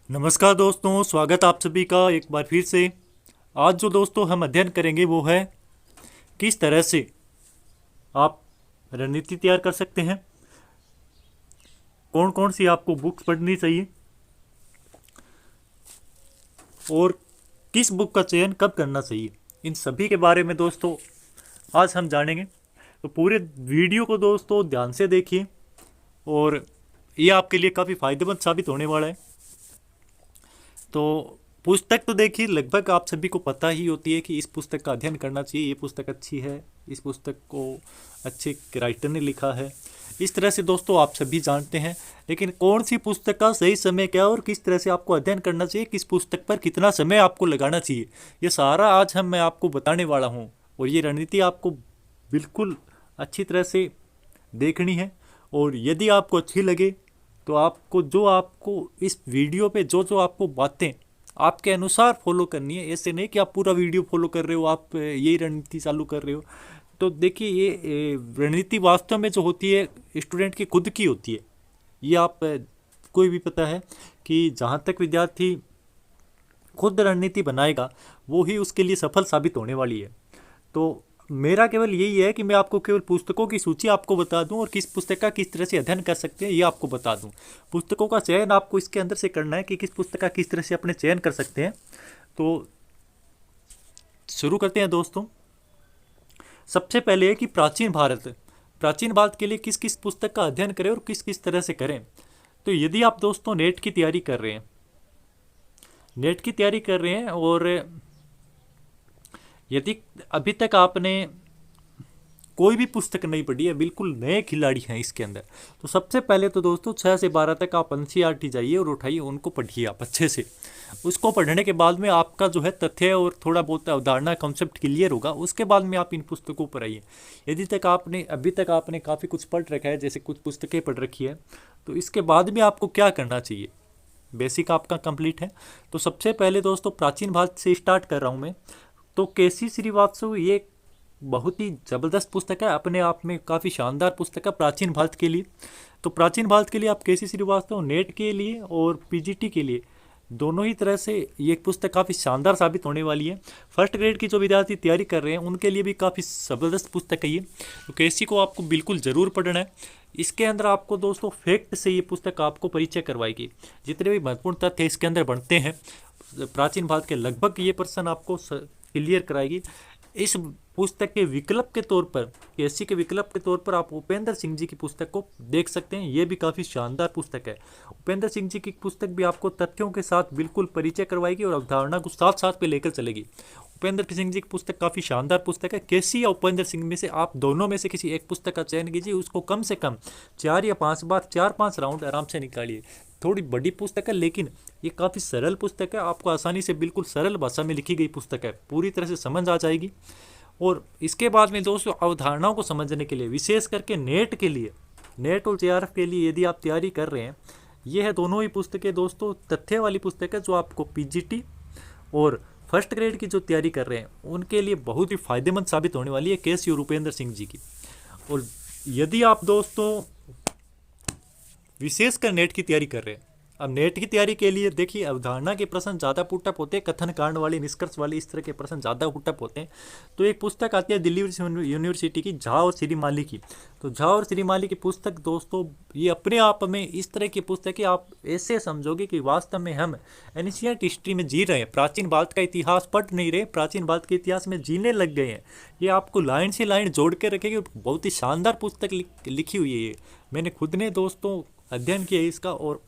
नमस्कार दोस्तों, स्वागत आप सभी का एक बार फिर से। आज जो दोस्तों हम अध्ययन करेंगे वो है किस तरह से आप रणनीति तैयार कर सकते हैं, कौन कौन सी आपको बुक्स पढ़नी चाहिए और किस बुक का चयन कब करना चाहिए, इन सभी के बारे में दोस्तों आज हम जानेंगे। तो पूरे वीडियो को दोस्तों ध्यान से देखिए और ये आपके लिए काफ़ी फायदेमंद साबित होने वाला है। तो पुस्तक तो देखिए लगभग आप सभी को पता ही होती है कि इस पुस्तक का अध्ययन करना चाहिए, ये पुस्तक अच्छी है, इस पुस्तक को अच्छे राइटर ने लिखा है, इस तरह से दोस्तों आप सभी जानते हैं। लेकिन कौन सी पुस्तक का सही समय क्या और किस तरह से आपको अध्ययन करना चाहिए, किस पुस्तक पर कितना समय आपको लगाना चाहिए, ये सारा आज मैं आपको बताने वाला हूँ। और ये रणनीति आपको बिल्कुल अच्छी तरह से देखनी है। और यदि आपको अच्छी लगे तो आपको इस वीडियो पे जो जो आपको बातें आपके अनुसार फॉलो करनी है, ऐसे नहीं कि आप पूरा वीडियो फॉलो कर रहे हो, आप यही रणनीति चालू कर रहे हो। तो देखिए ये रणनीति वास्तव में जो होती है स्टूडेंट की खुद की होती है। ये आप कोई भी पता है कि जहाँ तक विद्यार्थी खुद रणनीति बनाएगा वो ही उसके लिए सफल साबित होने वाली है। तो मेरा केवल यही है कि मैं आपको केवल पुस्तकों की सूची आपको बता दूं और किस पुस्तक का किस तरह से अध्ययन कर सकते हैं ये आपको बता दूं। पुस्तकों का चयन आपको इसके अंदर से करना है कि किस पुस्तक का किस तरह से अपने चयन कर सकते हैं। तो शुरू करते हैं दोस्तों। सबसे पहले है कि प्राचीन भारत के लिए किस किस पुस्तक का अध्ययन करें और किस किस तरह से करें। तो यदि आप दोस्तों नेट की तैयारी कर रहे हैं और यदि अभी तक आपने कोई भी पुस्तक नहीं पढ़ी है, बिल्कुल नए खिलाड़ी हैं इसके अंदर, तो सबसे पहले तो दोस्तों 6 से 12 तक आप एनसीईआरटी जाइए और उठाइए, उनको पढ़िए आप अच्छे से। उसको पढ़ने के बाद में आपका जो है तथ्य और थोड़ा बहुत अवधारणा कॉन्सेप्ट क्लियर होगा, उसके बाद में आप इन पुस्तकों पर आइए। यदि तक आपने अभी तक आपने काफ़ी कुछ पढ़ रखा है, जैसे कुछ पुस्तकें पढ़ रखी है, तो इसके बाद में आपको क्या करना चाहिए, बेसिक आपका कंप्लीट है। तो सबसे पहले दोस्तों प्राचीन भारत से स्टार्ट कर रहा हूँ मैं। तो केसी श्रीवास्तव ये बहुत ही ज़बरदस्त पुस्तक है, अपने आप में काफ़ी शानदार पुस्तक है प्राचीन भारत के लिए। तो प्राचीन भारत के लिए आप केसी श्रीवास्तव नेट के लिए और पीजीटी के लिए दोनों ही तरह से ये पुस्तक काफ़ी शानदार साबित होने वाली है। फर्स्ट ग्रेड की जो विद्यार्थी तैयारी कर रहे हैं उनके लिए भी काफ़ी ज़बरदस्त पुस्तक है ये। तो केसी को आपको बिल्कुल ज़रूर पढ़ना है। इसके अंदर आपको दोस्तों फैक्ट से ये पुस्तक आपको परिचय करवाएगी, जितने भी महत्वपूर्ण तथ्य इसके अंदर बनते हैं प्राचीन भारत के लगभग ये पर्सन आपको क्लियर कराएगी। इस पुस्तक के विकल्प के तौर पर, केसी के विकल्प के तौर पर आप उपेंद्र सिंह जी की पुस्तक को देख सकते हैं, ये भी काफ़ी शानदार पुस्तक है। उपेंद्र सिंह जी की पुस्तक भी आपको तथ्यों के साथ बिल्कुल परिचय करवाएगी और अवधारणा को साथ साथ पे लेकर चलेगी। उपेंद्र सिंह जी की पुस्तक काफ़ी शानदार पुस्तक है। केसी या उपेंद्र सिंह में से आप दोनों में से किसी एक पुस्तक का चयन कीजिए, उसको कम से कम 4 या 5 बार 4-5 राउंड आराम से निकालिए। थोड़ी बड़ी पुस्तक है लेकिन ये काफ़ी सरल पुस्तक है, आपको आसानी से बिल्कुल सरल भाषा में लिखी गई पुस्तक है, पूरी तरह से समझ आ जाएगी। और इसके बाद में दोस्तों अवधारणाओं को समझने के लिए, विशेष करके नेट के लिए, नेट और जेआरएफ के लिए यदि आप तैयारी कर रहे हैं, ये है दोनों ही पुस्तकें दोस्तों तथ्य वाली पुस्तक है, जो आपको पीजीटी और फर्स्ट ग्रेड की जो तैयारी कर रहे हैं उनके लिए बहुत ही फायदेमंद साबित होने वाली है, केसी और उपेंद्र सिंह जी की। और यदि आप दोस्तों विशेषकर नेट की तैयारी कर रहे हैं, अब नेट की तैयारी के लिए देखिए अवधारणा के प्रश्न ज़्यादा पुटअप होते हैं, कथन कांड वाले, निष्कर्ष वाले, इस तरह के प्रश्न ज़्यादा पुटअप होते हैं। तो एक पुस्तक आती है दिल्ली यूनिवर्सिटी की, झा और श्रीमाली की। तो झा और श्रीमाली की पुस्तक दोस्तों ये अपने आप में इस तरह की पुस्तक है, आप ऐसे समझोगे कि वास्तव में हम एनिशियंट हिस्ट्री में जी रहे हैं, प्राचीन भारत का इतिहास पढ़ नहीं रहे, प्राचीन भारत के इतिहास में जीने लग गए हैं। ये आपको लाइन से लाइन जोड़ के रखेगी। बहुत ही शानदार पुस्तक लिखी हुई है ये, मैंने खुद ने दोस्तों अध्ययन किया है इसका। और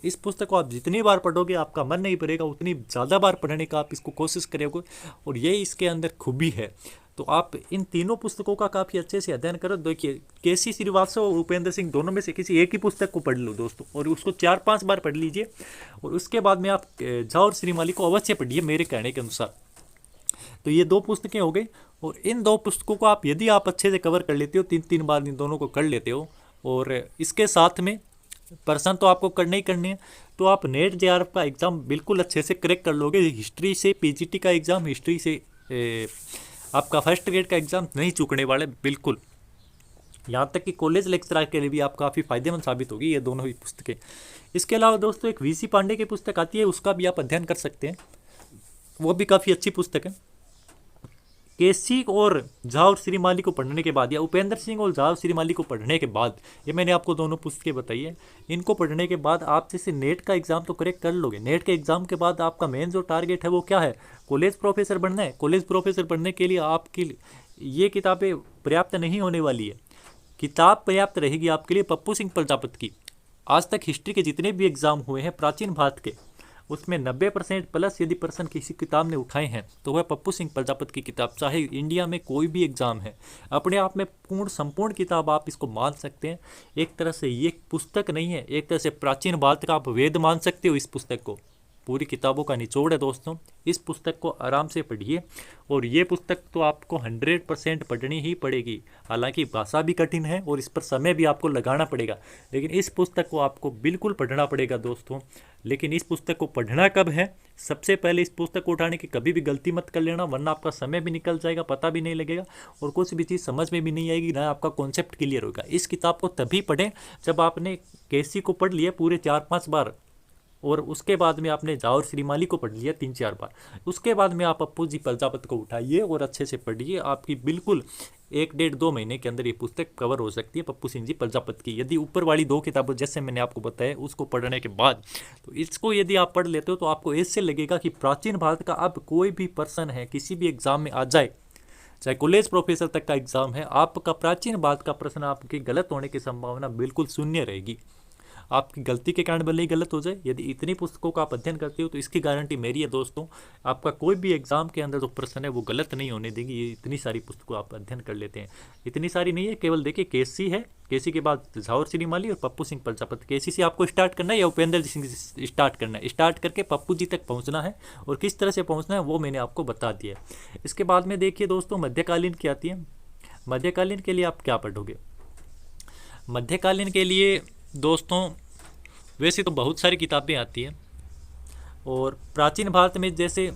इस पुस्तक को आप जितनी बार पढ़ोगे आपका मन नहीं भरेगा, उतनी ज़्यादा बार पढ़ने का आप इसको कोशिश करोगे, और ये इसके अंदर खूबी है। तो आप इन तीनों पुस्तकों का काफ़ी अच्छे से अध्ययन करो। देखिए केसी श्रीवास्तव और उपेंद्र सिंह दोनों में से किसी एक ही पुस्तक को पढ़ लो दोस्तों, और उसको 4-5 बार पढ़ लीजिए, और उसके बाद में आप झा और श्रीमाली को अवश्य पढ़िए मेरे कहने के अनुसार। तो ये 2 पुस्तकें हो गई, और इन 2 पुस्तकों को आप यदि आप अच्छे से कवर कर लेते हो, 3-3 बार इन दोनों को कर लेते हो, और इसके साथ में प्रश्न तो आपको करने ही करने हैं, तो आप नेट जेआरएफ का एग्ज़ाम बिल्कुल अच्छे से क्रैक कर लोगे। हिस्ट्री से पीजीटी का एग्ज़ाम, हिस्ट्री से आपका फर्स्ट ग्रेड का एग्ज़ाम नहीं चूकने वाले बिल्कुल। यहाँ तक कि कॉलेज लेक्चरर के लिए भी आप काफ़ी फायदेमंद साबित होगी ये दोनों ही पुस्तकें। इसके अलावा दोस्तों एक वीसी पांडे की पुस्तक आती है, उसका भी आप अध्ययन कर सकते हैं, वो भी काफ़ी अच्छी पुस्तक है। केसी और झा और श्रीमाली को पढ़ने के बाद, या उपेंद्र सिंह और झा और श्रीमाली को पढ़ने के बाद, ये मैंने आपको दोनों पुस्तकें बताई है, इनको पढ़ने के बाद आप जैसे नेट का एग्जाम तो करेक्ट कर लोगे। नेट के एग्जाम के बाद आपका मेन जो टारगेट है वो क्या है, कॉलेज प्रोफेसर बनना है। कॉलेज प्रोफेसर बनने के लिए आपकी ये किताबें पर्याप्त नहीं होने वाली है। किताब पर्याप्त रहेगी आपके लिए पप्पू सिंह प्रजापति की। आज तक हिस्ट्री के जितने भी एग्जाम हुए हैं प्राचीन भारत के, उसमें 90% प्लस यदि पर्सन किसी किताब ने उठाए हैं तो वह पप्पू सिंह प्रजापति की किताब, चाहे इंडिया में कोई भी एग्जाम है, अपने आप में पूर्ण संपूर्ण किताब आप इसको मान सकते हैं। एक तरह से ये पुस्तक नहीं है, एक तरह से प्राचीन भारत का आप वेद मान सकते हो इस पुस्तक को। पूरी किताबों का निचोड़ है दोस्तों। इस पुस्तक को आराम से पढ़िए, और ये पुस्तक तो आपको 100% पढ़नी ही पड़ेगी। हालांकि भाषा भी कठिन है और इस पर समय भी आपको लगाना पड़ेगा, लेकिन इस पुस्तक को आपको बिल्कुल पढ़ना पड़ेगा दोस्तों। लेकिन इस पुस्तक को पढ़ना कब है, सबसे पहले इस पुस्तक को उठाने की कभी भी गलती मत कर लेना, वरना आपका समय भी निकल जाएगा, पता भी नहीं लगेगा और कुछ भी चीज़ समझ में भी नहीं आएगी, ना आपका कॉन्सेप्ट क्लियर होगा। इस किताब को तभी पढ़ें जब आपने केसी को पढ़ लिया पूरे 4-5 बार, और उसके बाद में आपने झा और श्रीमाली को पढ़ लिया 3-4 बार। उसके बाद में आप पप्पू जी प्रजापति को उठाइए और अच्छे से पढ़िए। आपकी बिल्कुल 1-1.5-2 महीने के अंदर ये पुस्तक कवर हो सकती है पप्पू सिंह जी प्रजापति की। यदि ऊपर वाली 2 किताबों जैसे मैंने आपको बताया उसको पढ़ने के बाद, तो इसको यदि आप पढ़ लेते हो तो आपको ऐसे लगेगा कि प्राचीन भारत का अब कोई भी पर्सन है, किसी भी एग्जाम में आ जाए, चाहे कॉलेज प्रोफेसर तक का एग्जाम है, आपका प्राचीन भारत का प्रश्न आपके गलत होने की संभावना बिल्कुल शून्य रहेगी। आपकी गलती के कारण भले ही गलत हो जाए, यदि इतनी पुस्तकों का आप अध्ययन करते हो तो इसकी गारंटी मेरी है दोस्तों, आपका कोई भी एग्जाम के अंदर जो प्रश्न है वो गलत नहीं होने देगी। ये इतनी सारी पुस्तकों आप अध्ययन कर लेते हैं। इतनी सारी नहीं है, केवल देखिए केसी है, केसी के बाद झा और श्रीमाली और पप्पू सिंह प्रजापति। केसी से आपको स्टार्ट करना है या उपेंद्र सिंह से स्टार्ट करना है, स्टार्ट करके पप्पू जी तक पहुँचना है, और किस तरह से पहुँचना है वो मैंने आपको बता दिया है। इसके बाद में देखिए दोस्तों मध्यकालीन की आती है। मध्यकालीन के लिए आप क्या पढ़ोगे? मध्यकालीन के लिए दोस्तों वैसे तो बहुत सारी किताबें आती हैं, और प्राचीन भारत में जैसे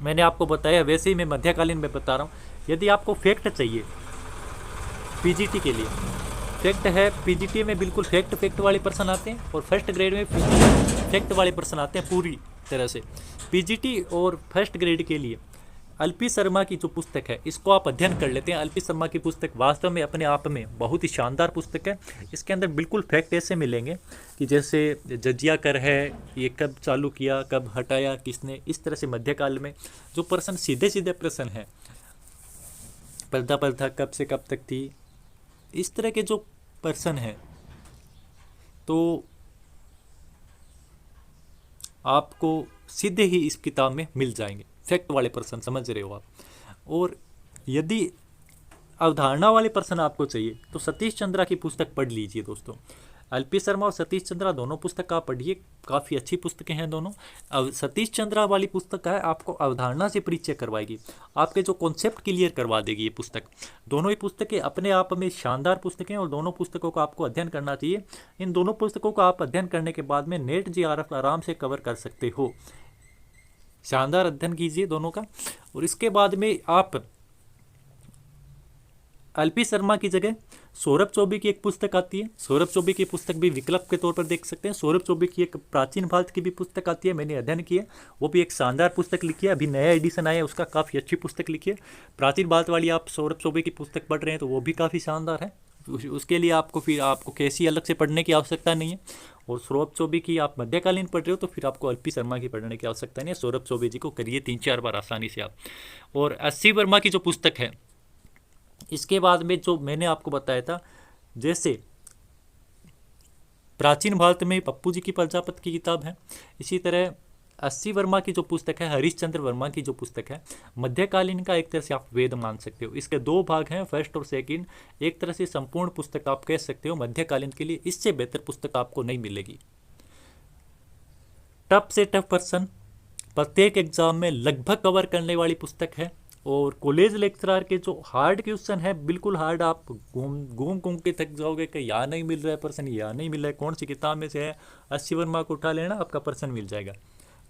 मैंने आपको बताया वैसे ही मैं मध्यकालीन में बता रहा हूँ। यदि आपको फैक्ट चाहिए पीजीटी के लिए, फैक्ट है, पीजीटी में बिल्कुल फैक्ट वाले पर्सन आते हैं, और फर्स्ट ग्रेड में फैक्ट वाले पर्सन आते हैं पूरी तरह से। पीजीटी और फर्स्ट ग्रेड के लिए एलपी शर्मा की जो पुस्तक है इसको आप अध्ययन कर लेते हैं। एलपी शर्मा की पुस्तक वास्तव में अपने आप में बहुत ही शानदार पुस्तक है। इसके अंदर बिल्कुल फैक्ट ऐसे मिलेंगे कि जैसे जजिया कर है, ये कब चालू किया, कब हटाया किसने, इस तरह से मध्यकाल में जो प्रश्न सीधे सीधे प्रश्न है, पर्दा कब से कब तक थी, इस तरह के जो प्रश्न हैं तो आपको सीधे ही इस किताब में मिल जाएंगे। फैक्ट वाले पर्सन समझ रहे हो आप। और यदि अवधारणा वाले पर्सन आपको चाहिए तो सतीश चंद्रा की पुस्तक पढ़ लीजिए दोस्तों। एलपी शर्मा और सतीश चंद्रा दोनों पुस्तक आप पढ़िए, काफ़ी अच्छी पुस्तकें हैं दोनों। अब सतीश चंद्रा वाली पुस्तक है आपको अवधारणा से परिचय करवाएगी, आपके जो कॉन्सेप्ट क्लियर करवा देगी ये पुस्तक। दोनों ही पुस्तकें अपने आप में शानदार पुस्तकें, और दोनों पुस्तकों का आपको अध्ययन करना चाहिए। इन दोनों पुस्तकों का आप अध्ययन करने के बाद में नेट जेआरएफ आराम से कवर कर सकते हो। शानदार अध्ययन कीजिए दोनों का। और इसके बाद में आप एलपी शर्मा की जगह सौरभ चौबे की एक पुस्तक आती है, सौरभ चौबे की पुस्तक भी विकल्प के तौर पर देख सकते हैं। सौरभ चौबे की एक प्राचीन भारत की भी पुस्तक आती है, मैंने अध्ययन किया, वो भी एक शानदार पुस्तक लिखी है, अभी नया एडिशन आया है उसका, काफ़ी अच्छी पुस्तक लिखी है। प्राचीन भारत वाली आप सौरभ चौबे की पुस्तक पढ़ रहे हैं तो वो भी काफ़ी शानदार है। उसके लिए आपको केसी अलग से पढ़ने की आवश्यकता नहीं है। और सौरभ चौबे की आप मध्यकालीन पढ़ रहे हो तो फिर आपको एलपी शर्मा की पढ़ने की आवश्यकता नहीं है। सौरभ चौबे जी को करिए 3-4 बार आसानी से आप। और एस.सी. वर्मा की जो पुस्तक है, इसके बाद में जो मैंने आपको बताया था, जैसे प्राचीन भारत में पप्पू जी की प्रजापति की किताब है, इसी तरह एस.सी. वर्मा की जो पुस्तक है, हरीशचंद्र वर्मा की जो पुस्तक है, मध्यकालीन का एक तरह से आप वेद मान सकते हो। इसके 2 भाग हैं, फर्स्ट और सेकंड। एक तरह से संपूर्ण पुस्तक आप कह सकते हो मध्यकालीन के लिए। इससे बेहतर पुस्तक आपको नहीं मिलेगी। टफ से टफ पर्सन प्रत्येक एग्जाम में लगभग कवर करने वाली पुस्तक है। और कॉलेज लेक्चरर के जो हार्ड क्वेश्चन है, बिल्कुल हार्ड, आप घूम के थक जाओगे कि यहाँ नहीं मिल रहा है पर्सन, यहाँ नहीं मिल रहा है, कौन सी किताब में से है, एस.सी. वर्मा को उठा लेना, आपका पर्सन मिल जाएगा।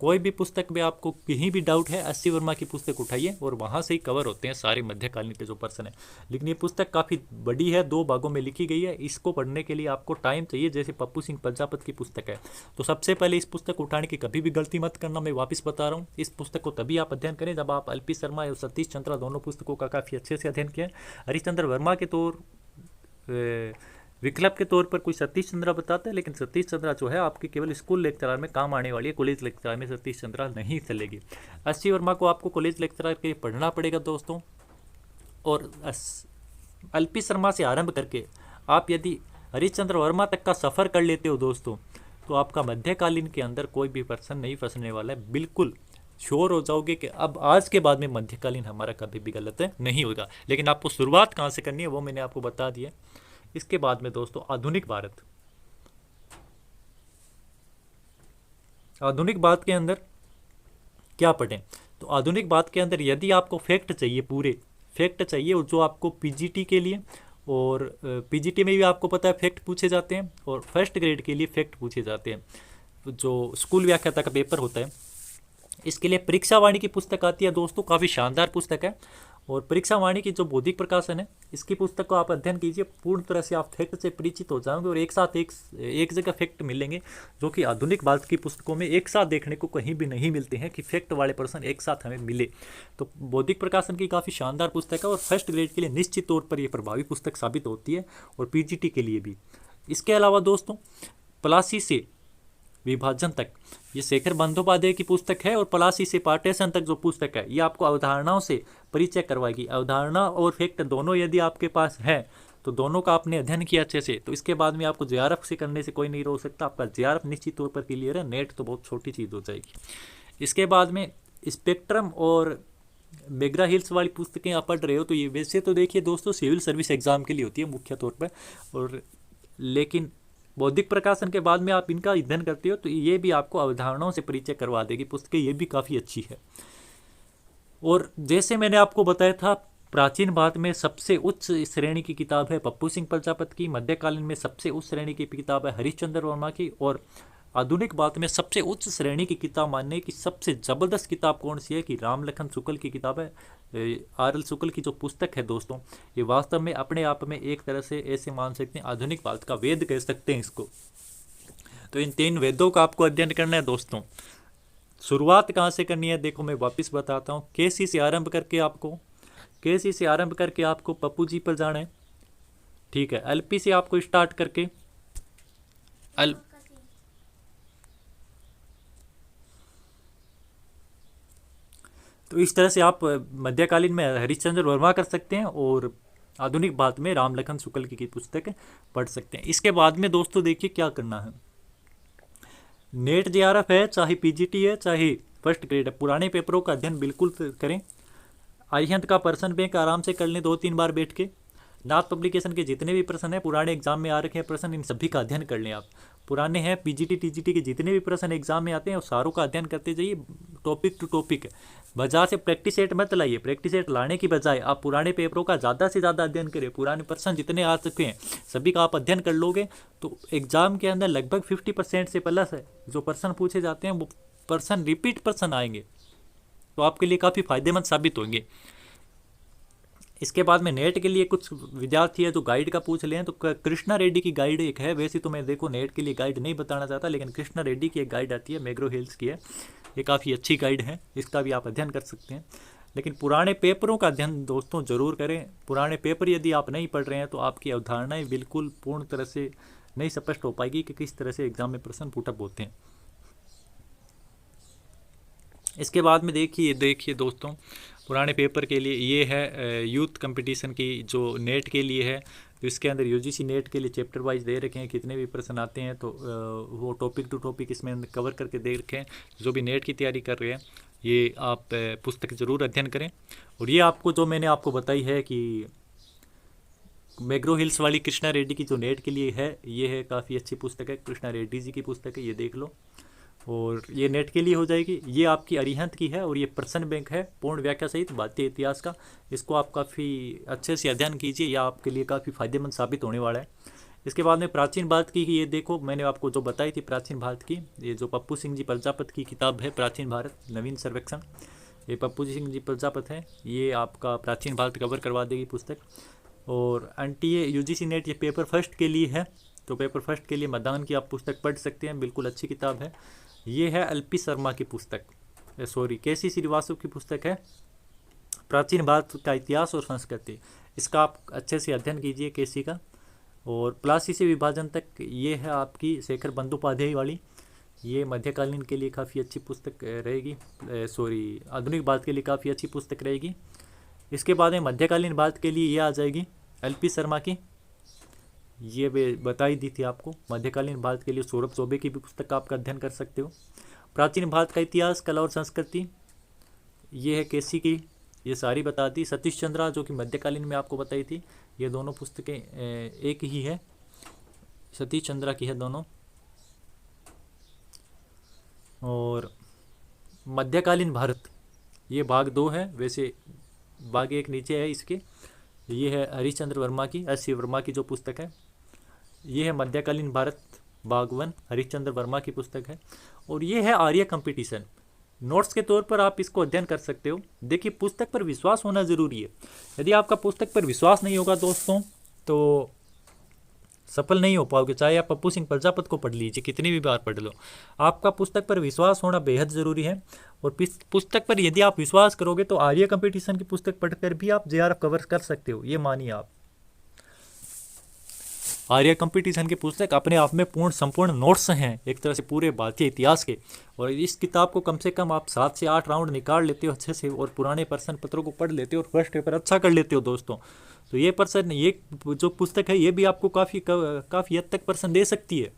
कोई भी पुस्तक में आपको कहीं भी डाउट है, एस सी वर्मा की पुस्तक उठाइए और वहाँ से ही कवर होते हैं सारे मध्यकालीन के जो पर्सन है। लेकिन ये पुस्तक काफ़ी बड़ी है, 2 भागों में लिखी गई है। इसको पढ़ने के लिए आपको टाइम चाहिए, जैसे पप्पू सिंह प्रजापत की पुस्तक है। तो सबसे पहले इस पुस्तक उठाने की कभी भी गलती मत करना, मैं वापस बता रहा हूँ। इस पुस्तक को तभी आप अध्ययन करें जब आप एल.पी. शर्मा और सतीश चंद्रा दोनों पुस्तकों का काफ़ी अच्छे से अध्ययन किया। हरिश्चंद्र वर्मा के तौर विकल्प के तौर पर कोई सतीश चंद्रा बताता है, लेकिन सतीश चंद्रा जो है आपके केवल स्कूल लेक्चरर में काम आने वाली है, कॉलेज लेक्चरर में सतीश चंद्रा नहीं चलेगी। एस.सी. वर्मा को आपको कॉलेज लेक्चरर के लिए पढ़ना पड़ेगा दोस्तों। और एल.पी. शर्मा से आरंभ करके आप यदि हरिश्चंद्र वर्मा तक का सफ़र कर लेते हो दोस्तों, तो आपका मध्यकालीन के अंदर कोई भी पर्सन नहीं फंसने वाला है। बिल्कुल श्योर हो जाओगे कि अब आज के बाद में मध्यकालीन हमारा कभी भी गलत नहीं होगा। लेकिन आपको शुरुआत कहाँ से करनी है वो मैंने आपको बता दिया। इसके बाद में दोस्तों आधुनिक भारत। आधुनिक भारत के अंदर क्या पढ़ें? तो आधुनिक भारत के अंदर यदि आपको फैक्ट चाहिए, पूरे फैक्ट चाहिए, और जो आपको पीजीटी के लिए, और पीजीटी में भी आपको पता है फैक्ट पूछे जाते हैं, और फर्स्ट ग्रेड के लिए फैक्ट पूछे जाते हैं जो स्कूल व्याख्याता का पेपर होता है। इसके लिए परीक्षा वाणी की पुस्तक आती है दोस्तों, काफ़ी शानदार पुस्तक है। और परीक्षा वाणी की जो बौद्धिक प्रकाशन है, इसकी पुस्तक को आप अध्ययन कीजिए, पूर्ण तरह से आप फैक्ट से परिचित हो जाओगे, और एक साथ एक जगह फैक्ट मिलेंगे, जो कि आधुनिक भारत की पुस्तकों में एक साथ देखने को कहीं भी नहीं मिलते हैं कि फैक्ट वाले पर्सन एक साथ हमें मिले। तो बौद्धिक प्रकाशन की काफ़ी शानदार पुस्तक है, और फर्स्ट ग्रेड के लिए निश्चित तौर पर यह प्रभावी पुस्तक साबित होती है, और पीजीटी के लिए भी। इसके अलावा दोस्तों पलासी से विभाजन तक, ये शेखर बंदोपाध्याय की पुस्तक है, और पलासी से पार्टीशन तक जो पुस्तक है ये आपको अवधारणाओं से परिचय करवाएगी। अवधारणा और फैक्ट दोनों यदि आपके पास है तो दोनों का आपने अध्ययन किया अच्छे से, तो इसके बाद में आपको जेआरएफ से करने से कोई नहीं रोक सकता। आपका जेआरएफ निश्चित तौर पर क्लियर है, नेट तो बहुत छोटी चीज़ हो जाएगी। इसके बाद में स्पेक्ट्रम और मेग्रा हिल्स वाली पुस्तकें आप पढ़ रहे हो, तो ये वैसे तो देखिए दोस्तों सिविल सर्विस एग्जाम के लिए होती है मुख्य तौर पर, और लेकिन बौद्धिक प्रकाशन के बाद में आप इनका अध्ययन करते हो तो ये भी आपको अवधारणाओं से परिचय करवा देगी पुस्तकें, ये भी काफ़ी अच्छी है। और जैसे मैंने आपको बताया था, प्राचीन भारत में सबसे उच्च श्रेणी की किताब है पप्पू सिंह प्रजापत की, मध्यकालीन में सबसे उच्च श्रेणी की किताब है हरिश्चंद्र वर्मा की, और आधुनिक भारत में सबसे उच्च श्रेणी की किताब मानने की सबसे ज़बरदस्त किताब कौन सी है कि राम लखन शुक्ल की किताब है। आर.एल. शुक्ल की जो पुस्तक है दोस्तों, ये वास्तव में अपने आप में एक तरह से ऐसे मान सकते हैं आधुनिक भारत का वेद कह सकते हैं इसको। तो इन 3 वेदों का आपको अध्ययन करना है दोस्तों। शुरुआत कहाँ से करनी है देखो मैं वापस बताता हूँ। केसी से आरंभ करके आपको पप्पू जी पर जाना है, ठीक है। एल.पी. से आपको स्टार्ट करके तो इस तरह से आप मध्यकालीन में हरिश्चंद्र वर्मा कर सकते हैं, और आधुनिक भारत में राम लखन शुक्ल की पुस्तक पढ़ सकते हैं। इसके बाद में दोस्तों देखिए क्या करना है। नेट जेआरएफ है, चाहे पीजीटी है, चाहे फर्स्ट ग्रेड है, पुराने पेपरों का अध्ययन बिल्कुल करें। अरिहंत का पर्सन बैंक आराम से कर लें 2-3 बार बैठ के। नाथ पब्लिकेशन के जितने भी प्रश्न हैं, पुराने एग्जाम में आ रखे हैं प्रश्न, इन सभी का अध्ययन कर लें आप। पुराने हैं पीजीटी टीजीटी के जितने भी प्रश्न एग्जाम में आते हैं, उस सारों का अध्ययन करते जाइए, टॉपिक टू टॉपिक। बाजार से प्रैक्टिस सेट मत लाइए, प्रैक्टिस सेट लाने की बजाय आप पुराने पेपरों का ज़्यादा से ज़्यादा अध्ययन करें। पुराने प्रश्न जितने आ चुके हैं सभी का आप अध्ययन कर लोगे तो एग्जाम के अंदर लगभग 50% से प्लस है जो प्रश्न पूछे जाते हैं वो प्रश्न रिपीट प्रश्न आएंगे, तो आपके लिए काफ़ी फायदेमंद साबित होंगे। इसके बाद में नेट के लिए कुछ विद्यार्थी है जो गाइड का पूछ लें, तो कृष्णा रेड्डी की गाइड एक है। वैसे तो मैं देखो नेट के लिए गाइड नहीं बताना चाहता, लेकिन कृष्णा रेड्डी की एक गाइड आती है, मैग्रो हिल्स की है, ये काफ़ी अच्छी गाइड है, इसका भी आप अध्ययन कर सकते हैं। लेकिन पुराने पेपरों का अध्ययन दोस्तों ज़रूर करें। पुराने पेपर यदि आप नहीं पढ़ रहे हैं तो आपकी अवधारणाएँ बिल्कुल पूर्ण तरह से नहीं स्पष्ट हो पाएगी कि किस तरह से एग्जाम में प्रश्न पुटअप होते हैं। इसके बाद में देखिए दोस्तों, पुराने पेपर के लिए ये है यूथ कंपटीशन की जो नेट के लिए है, तो इसके अंदर यूजीसी नेट के लिए चैप्टर वाइज दे रखे हैं, कितने भी प्रश्न आते हैं तो वो टॉपिक टू टॉपिक इसमें कवर करके दे रखे हैं। जो भी नेट की तैयारी कर रहे हैं ये आप पुस्तक ज़रूर अध्ययन करें। और ये आपको जो मैंने आपको बताई है कि मैग्रो हिल्स वाली कृष्णा रेड्डी की जो नेट के लिए है, ये है काफ़ी अच्छी पुस्तक है, कृष्णा रेड्डी जी की पुस्तक है, ये देख लो, और ये नेट के लिए हो जाएगी। ये आपकी अरिहंत की है और ये प्रश्न बैंक है पूर्ण व्याख्या सहित भारतीय इतिहास का, इसको आप काफ़ी अच्छे से अध्ययन कीजिए, यह आपके लिए काफ़ी फायदेमंद साबित होने वाला है। इसके बाद में प्राचीन भारत की ये देखो, मैंने आपको जो बताई थी प्राचीन भारत की, ये जो पप्पू सिंह जी प्रजापत की किताब है प्राचीन भारत नवीन सर्वेक्षण, ये पप्पू सिंह जी प्रजापत है, ये आपका प्राचीन भारत कवर करवा देगी पुस्तक। और एनटीए यूजीसी नेट ये पेपर फर्स्ट के लिए है, तो पेपर फर्स्ट के लिए मतदान की आप पुस्तक पढ़ सकते हैं, बिल्कुल अच्छी किताब है। ये है एलपी शर्मा की पुस्तक, सॉरी केसी श्रीवास्तव की पुस्तक है, प्राचीन भारत का इतिहास और संस्कृति। इसका आप अच्छे से अध्ययन कीजिए केसी का। और प्लासी से विभाजन तक, ये है आपकी शेखर बंदोपाध्याय वाली, ये मध्यकालीन के लिए काफ़ी अच्छी पुस्तक रहेगी, सॉरी आधुनिक भारत के लिए काफ़ी अच्छी पुस्तक रहेगी। इसके बाद में मध्यकालीन भारत के लिए ये आ जाएगी एलपी शर्मा की, ये बताई दी थी आपको। मध्यकालीन भारत के लिए सौरभ चौबे की भी पुस्तक आप अध्ययन कर सकते हो। प्राचीन भारत का इतिहास, कला और संस्कृति, ये है केसी की, ये सारी बता दी। सतीश चंद्रा जो कि मध्यकालीन में आपको बताई थी, ये दोनों पुस्तकें एक ही है, सतीश चंद्रा की है दोनों। और मध्यकालीन भारत, ये भाग 2 है, वैसे भाग 1 नीचे है इसके। ये है हरिश्चंद्र वर्मा की, एस सी वर्मा की जो पुस्तक है, ये है मध्यकालीन भारत भाग 1, हरिश्चंद्र वर्मा की पुस्तक है। और ये है आर्य कंपटीशन, नोट्स के तौर पर आप इसको अध्ययन कर सकते हो। देखिए पुस्तक पर विश्वास होना ज़रूरी है, यदि आपका पुस्तक पर विश्वास नहीं होगा दोस्तों तो सफल नहीं हो पाओगे। चाहे आप पप्पू सिंह प्रजापत को पढ़ लीजिए, कितनी भी बार पढ़ लो, आपका पुस्तक पर विश्वास होना बेहद ज़रूरी है। और पुस्तक पर यदि आप विश्वास करोगे तो आर्य कंपटीशन की पुस्तक पढ़कर भी आप जेआरएफ कवर कर सकते हो, ये मानिए आप। आर्य कंपटीशन की पुस्तक अपने आप में संपूर्ण नोट्स हैं एक तरह से पूरे भारतीय इतिहास के। और इस किताब को कम से कम आप 7 से 8 राउंड निकाल लेते हो अच्छे से, और पुराने प्रश्न पत्रों को पढ़ लेते हो और फर्स्ट पेपर अच्छा कर लेते हो दोस्तों, तो ये जो पुस्तक है ये भी आपको काफ़ी हद तक प्रश्न दे सकती है।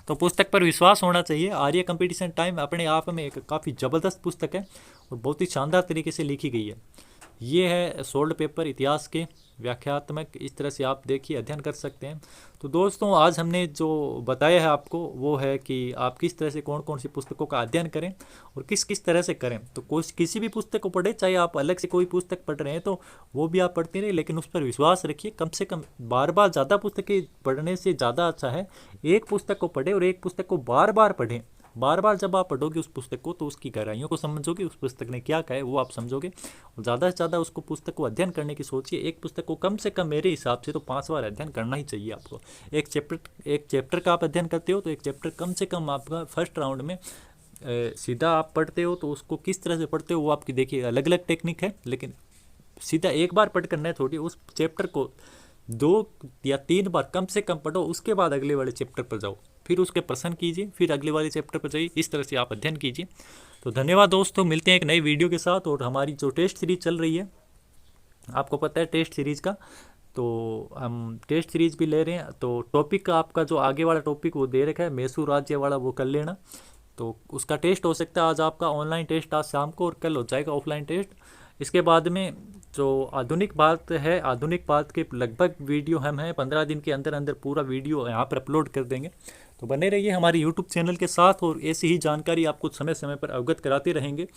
तो पुस्तक पर विश्वास होना चाहिए। आर्य कंपटीशन टाइम अपने आप में एक काफ़ी ज़बरदस्त पुस्तक है और बहुत ही शानदार तरीके से लिखी गई है। ये है सोल्ड पेपर इतिहास के व्याख्यात्मक, इस तरह से आप देखिए अध्ययन कर सकते हैं। तो दोस्तों आज हमने जो बताया है आपको वो है कि आप किस तरह से कौन कौन सी पुस्तकों का अध्ययन करें और किस किस तरह से करें। तो किसी भी पुस्तक को पढ़ें, चाहे आप अलग से कोई पुस्तक पढ़ रहे हैं तो वो भी आप पढ़ते रहे, लेकिन उस पर विश्वास रखिए। कम से कम बार बार ज़्यादा पुस्तकें पढ़ने से ज़्यादा अच्छा है एक पुस्तक को पढ़ें और एक पुस्तक को बार बार पढ़ें। बार बार जब आप पढ़ोगे उस पुस्तक को तो उसकी गहराइयों को समझोगे, उस पुस्तक ने क्या कहा है वो आप समझोगे, और ज़्यादा से ज़्यादा उसको पुस्तक को अध्ययन करने की सोचिए। एक पुस्तक को कम से कम मेरे हिसाब से तो 5 बार अध्ययन करना ही चाहिए आपको। एक चैप्टर का आप अध्ययन करते हो तो एक चैप्टर कम से कम आपका फर्स्ट राउंड में सीधा आप पढ़ते हो तो उसको किस तरह से पढ़ते हो वो आपकी देखिए अलग अलग टेक्निक है, लेकिन सीधा एक बार पढ़ करना है थोड़ी। उस चैप्टर को 2 या 3 बार कम से कम पढ़ो, उसके बाद अगले वाले चैप्टर पर जाओ, फिर उसके प्रश्न कीजिए, फिर अगले वाले चैप्टर पर जाइए। इस तरह से आप अध्ययन कीजिए। तो धन्यवाद दोस्तों, मिलते हैं एक नई वीडियो के साथ। और हमारी जो टेस्ट सीरीज चल रही है, आपको पता है टेस्ट सीरीज का, तो हम टेस्ट सीरीज भी ले रहे हैं। तो टॉपिक आपका जो आगे वाला टॉपिक वो दे रखा है मैसूर राज्य वाला, वो कर लेना। तो उसका टेस्ट हो सकता है आज आपका ऑनलाइन टेस्ट आज शाम को, और कल हो जाएगा ऑफलाइन टेस्ट। इसके बाद में जो आधुनिक भारत है, आधुनिक भारत के लगभग वीडियो हम हैं 15 दिन के अंदर अंदर पूरा वीडियो यहाँ पर अपलोड कर देंगे। तो बने रहिए हमारे यूट्यूब चैनल के साथ, और ऐसी ही जानकारी आपको समय समय पर अवगत कराते रहेंगे।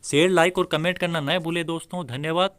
शेयर, लाइक और कमेंट करना न भूलें दोस्तों। धन्यवाद।